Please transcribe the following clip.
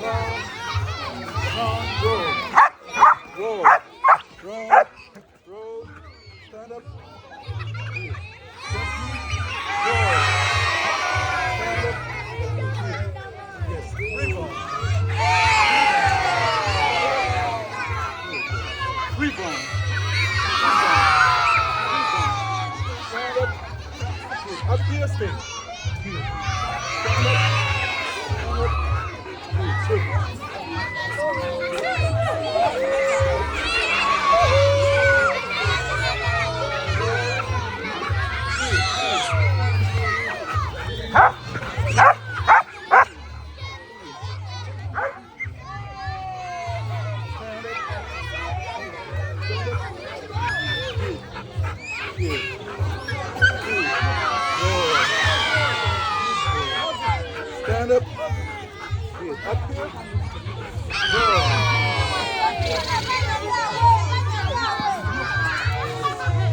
Roll. Roll. Roll. Stand up. Roll. Stand up. Yes. Rebound. Rebound. Stand up. Up to your stick. Stand up. Stand up. Stand up. Up here.